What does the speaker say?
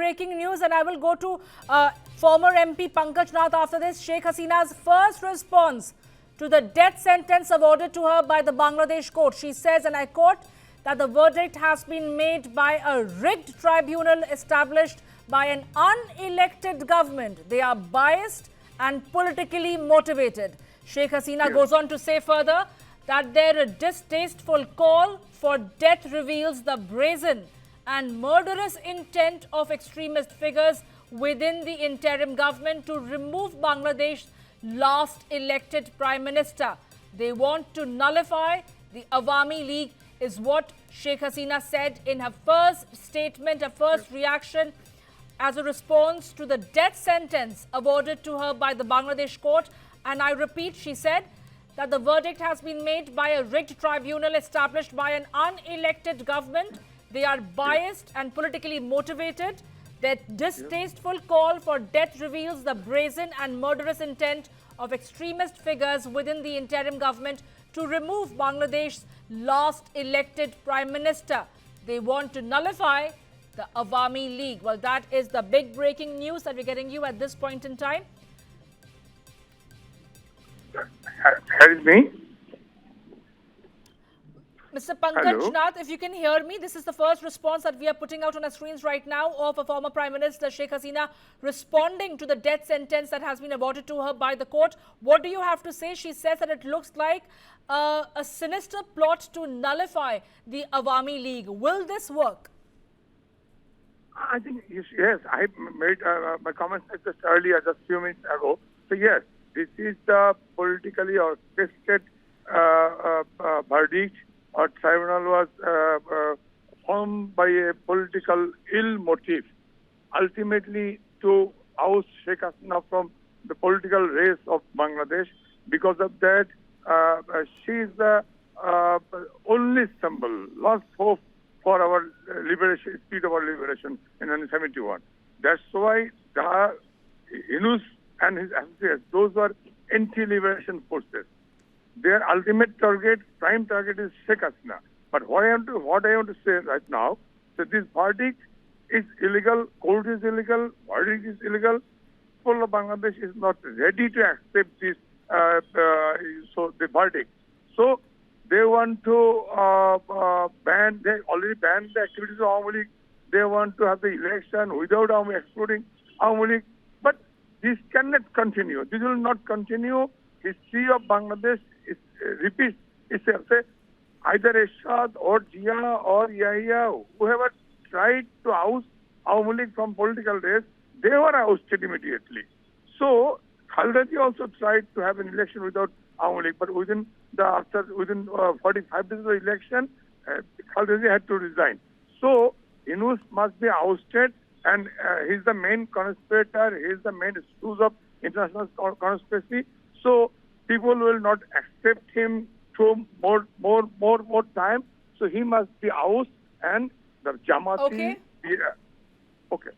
breaking news, and I will go to former MP Pankaj Nath after this. Sheikh Hasina's first response to the death sentence awarded to her by the Bangladesh court. She says, and I quote, that the verdict has been made by a rigged tribunal established by an unelected government. They are biased and politically motivated. Sheikh Hasina goes on to say further that their distasteful call for death reveals the brazen and murderous intent of extremist figures within the interim government to remove Bangladesh's last elected Prime Minister. They want to nullify the Awami League, is what Sheikh Hasina said in her first statement, her first reaction as a response to the death sentence awarded to her by the Bangladesh court. And I repeat, she said that the verdict has been made by a rigged tribunal established by an unelected government. They are biased and politically motivated. Their distasteful call for death reveals the brazen and murderous intent of extremist figures within the interim government to remove Bangladesh's last elected Prime Minister. They want to nullify the Awami League. Well, that is the big breaking news that we're getting you at this point in time. That is me. Mr. Pankaj Nath, if you can hear me, this is the first response that we are putting out on our screens right now of a former Prime Minister, Sheikh Hasina, responding to the death sentence that has been awarded to her by the court. What do you have to say? She says that it looks like a sinister plot to nullify the Awami League. Will this work? I think, yes, I made my comments just earlier, just a few minutes ago. So, yes, this is the politically orchestrated verdict or tribunal was formed by a political ill motive, ultimately to oust Sheikh Hasina from the political race of Bangladesh. Because of that, she is the only symbol, last hope for our liberation, speed of our liberation in 1971. That's why the Yunus and his associates, those were anti-liberation forces. Their ultimate target, prime target is Sheikh Hasina. But what I want to say right now, that this verdict is illegal, court is illegal, verdict is illegal. People of Bangladesh is not ready to accept this, so the verdict. So they want to ban, they already banned the activities of Awami League. They want to have the election without excluding Awami League. But this cannot continue. This will not continue. History of Bangladesh repeats itself. Either Ershad or Jia or Yahya, whoever tried to oust Awami League from political race, they were ousted immediately. So Khaldaji also tried to have an election without Awami League, but within 45 days of the election, Khaldaji had to resign. So Yunus must be ousted, and he's the main conspirator. He's the main excuse of international conspiracy. So people will not accept him through more time. So he must be ousted, and the Jamaati. Okay. Okay.